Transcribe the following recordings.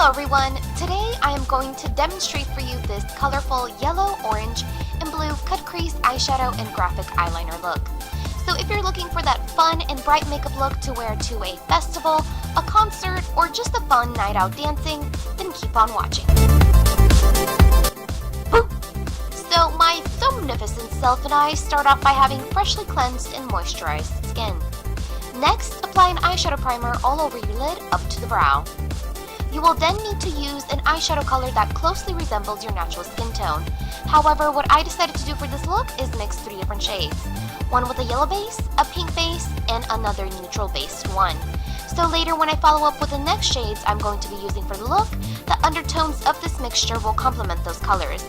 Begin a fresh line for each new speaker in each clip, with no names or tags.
Hello everyone! Today I am going to demonstrate for you this colorful yellow, orange, and blue cut crease eyeshadow and graphic eyeliner look. So if you're looking for that fun and bright makeup look to wear to a festival, a concert, or just a fun night out dancing, then keep on watching. So my somnificent self and I start off by having freshly cleansed and moisturized skin. Next, apply an eyeshadow primer all over your lid up to the brow. You will then need to use an eyeshadow color that closely resembles your natural skin tone. However, what I decided to do for this look is mix 3 different shades. One with a yellow base, a pink base, and another neutral based one. So later when I follow up with the next shades I'm going to be using for the look, the undertones of this mixture will complement those colors.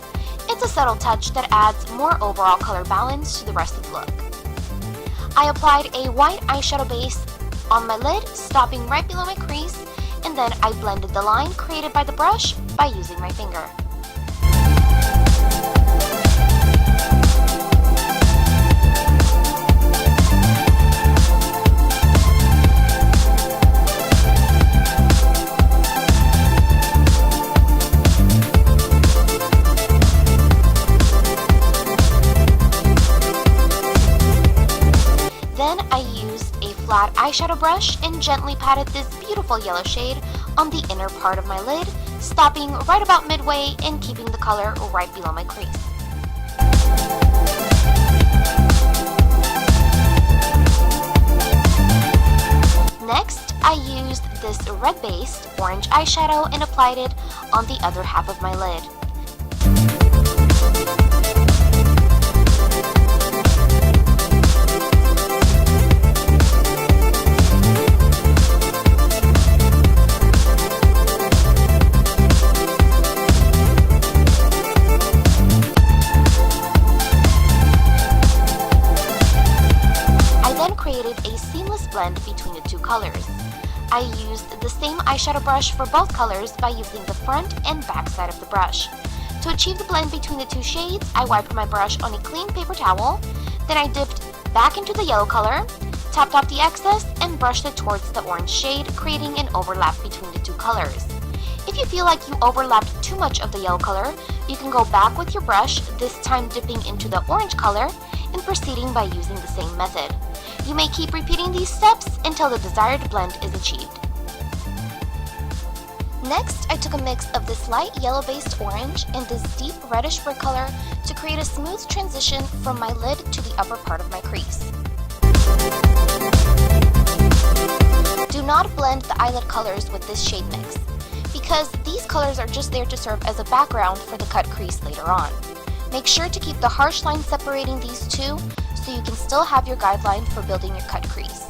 It's a subtle touch that adds more overall color balance to the rest of the look. I applied a white eyeshadow base on my lid, stopping right below my crease, and then I blended the line created by the brush by using my finger. Then I used a flat eyeshadow brush and gently patted this beautiful yellow shade on the inner part of my lid, stopping right about midway and keeping the color right below my crease. Next, I used this red-based orange eyeshadow and applied it on the other half of my lid. Created a seamless blend between the two colors. I used the same eyeshadow brush for both colors by using the front and back side of the brush. To achieve the blend between the two shades, I wiped my brush on a clean paper towel, then I dipped back into the yellow color, tapped off the excess, and brushed it towards the orange shade, creating an overlap between the two colors. If you feel like you overlapped too much of the yellow color, you can go back with your brush, this time dipping into the orange color, and proceeding by using the same method. You may keep repeating these steps until the desired blend is achieved. Next, I took a mix of this light yellow-based orange and this deep reddish brick color to create a smooth transition from my lid to the upper part of my crease. Do not blend the eyelid colors with this shade mix, because these colors are just there to serve as a background for the cut crease later on. Make sure to keep the harsh line separating these two so you can still have your guideline for building your cut crease.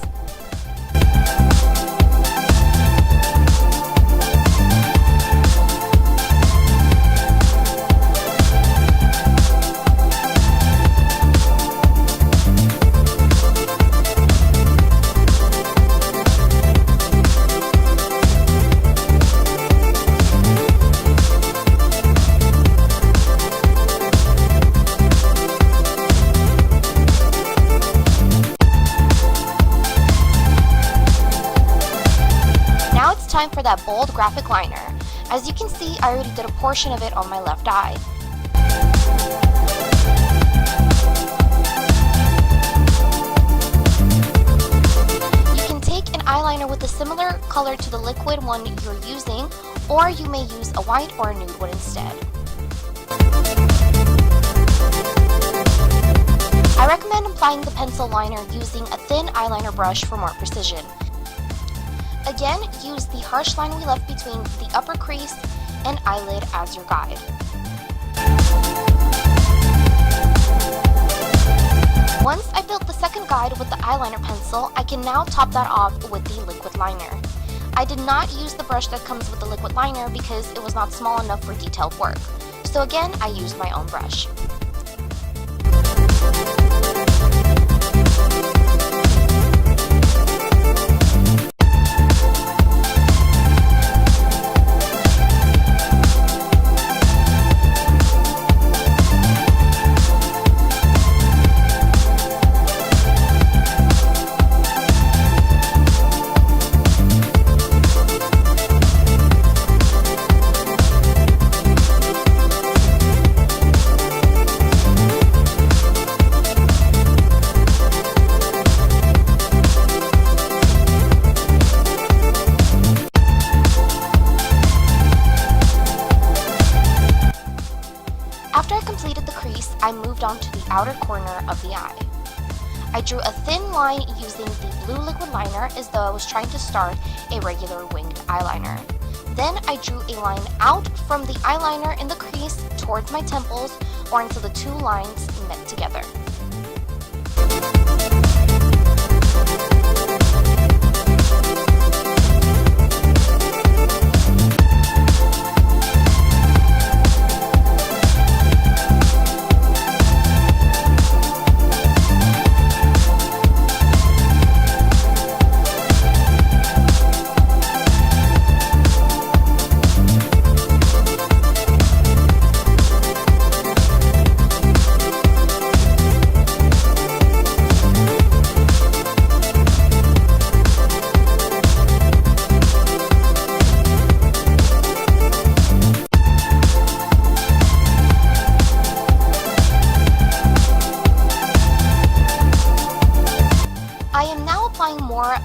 Time for that bold graphic liner. As you can see, I already did a portion of it on my left eye. You can take an eyeliner with a similar color to the liquid one you're using, or you may use a white or a nude one instead. I recommend applying the pencil liner using a thin eyeliner brush for more precision. Again, use the harsh line we left between the upper crease and eyelid as your guide. Once I built the second guide with the eyeliner pencil, I can now top that off with the liquid liner. I did not use the brush that comes with the liquid liner because it was not small enough for detailed work. So again, I used my own brush. I moved on to the outer corner of the eye. I drew a thin line using the blue liquid liner as though I was trying to start a regular winged eyeliner. Then I drew a line out from the eyeliner in the crease towards my temples or until the two lines met together.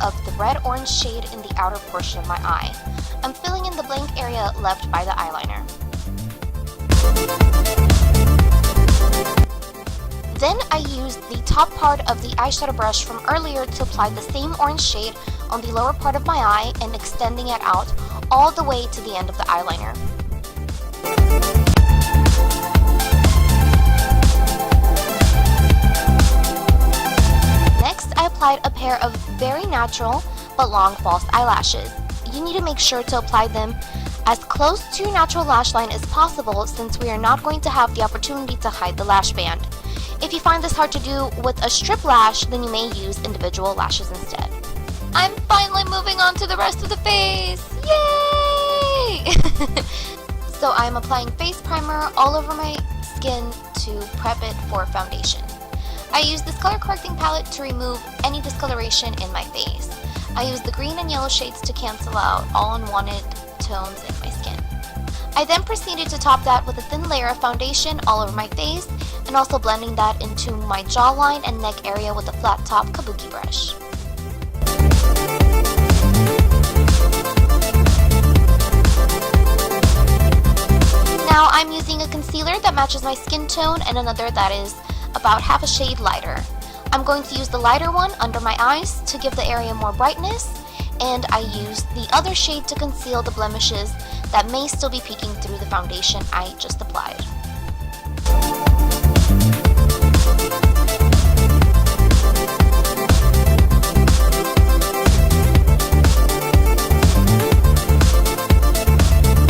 Of the red-orange shade in the outer portion of my eye. I'm filling in the blank area left by the eyeliner. Then I used the top part of the eyeshadow brush from earlier to apply the same orange shade on the lower part of my eye and extending it out all the way to the end of the eyeliner. I applied a pair of very natural but long false eyelashes. You need to make sure to apply them as close to your natural lash line as possible since we are not going to have the opportunity to hide the lash band. If you find this hard to do with a strip lash, then you may use individual lashes instead. I'm finally moving on to the rest of the face! Yay! So I'm applying face primer all over my skin to prep it for foundation. I use this color correcting palette to remove any discoloration in my face. I use the green and yellow shades to cancel out all unwanted tones in my skin. I then proceeded to top that with a thin layer of foundation all over my face and also blending that into my jawline and neck area with a flat top kabuki brush. Now I'm using a concealer that matches my skin tone and another that is about half a shade lighter. I'm going to use the lighter one under my eyes to give the area more brightness, and I use the other shade to conceal the blemishes that may still be peeking through the foundation I just applied.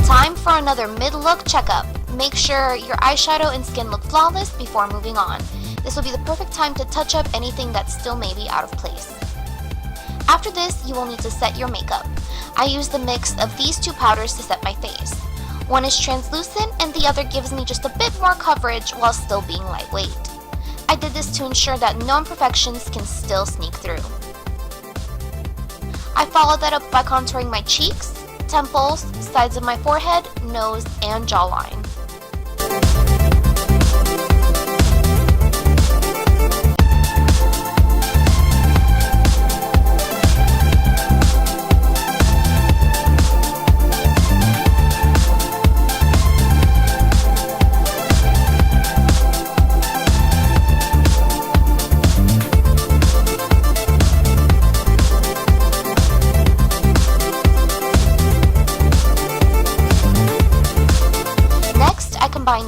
Time for another mid-look checkup. Make sure your eyeshadow and skin look flawless before moving on. This will be the perfect time to touch up anything that still may be out of place. After this, you will need to set your makeup. I use the mix of these two powders to set my face. One is translucent and the other gives me just a bit more coverage while still being lightweight. I did this to ensure that no imperfections can still sneak through. I followed that up by contouring my cheeks, temples, sides of my forehead, nose, and jawline.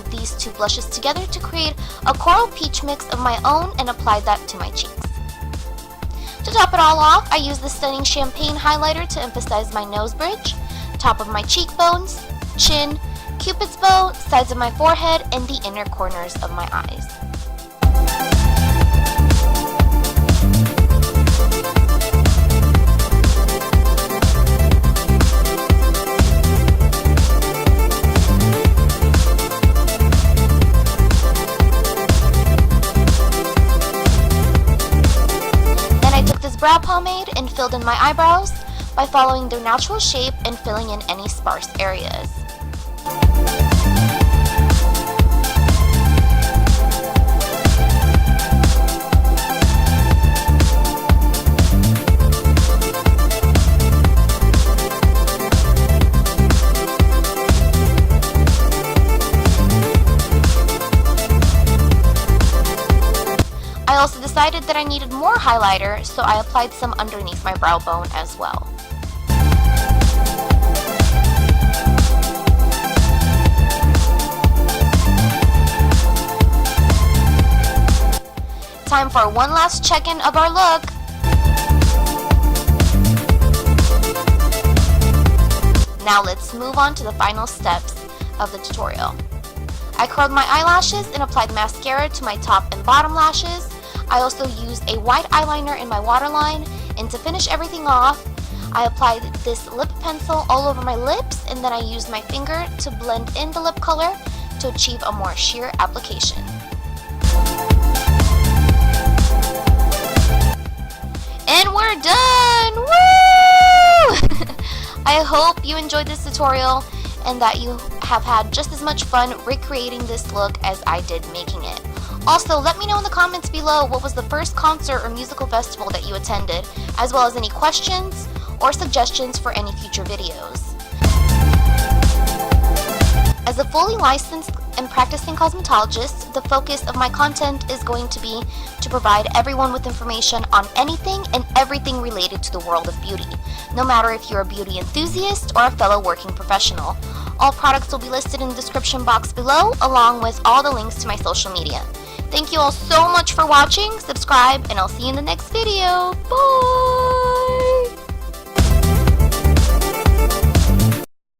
These two blushes together to create a coral peach mix of my own and apply that to my cheeks. To top it all off, I use the stunning champagne highlighter to emphasize my nose bridge, top of my cheekbones, chin, cupid's bow, sides of my forehead, and the inner corners of my eyes. Brow pomade and filled in my eyebrows by following their natural shape and filling in any sparse areas. decided that I needed more highlighter, so I applied some underneath my brow bone as well. Time for one last check-in of our look. Now let's move on to the final steps of the tutorial. I curled my eyelashes and applied mascara to my top and bottom lashes. I also used a white eyeliner in my waterline, and to finish everything off, I applied this lip pencil all over my lips, and then I used my finger to blend in the lip color to achieve a more sheer application. And we're done! Woo! I hope you enjoyed this tutorial and that you have had just as much fun recreating this look as I did making it. Also, let me know in the comments below what was the first concert or musical festival that you attended, as well as any questions or suggestions for any future videos. As a fully licensed and practicing cosmetologist, the focus of my content is going to be to provide everyone with information on anything and everything related to the world of beauty, no matter if you're a beauty enthusiast or a fellow working professional. All products will be listed in the description box below, along with all the links to my social media. Thank you all so much for watching, subscribe, and I'll see you in the next video. Bye!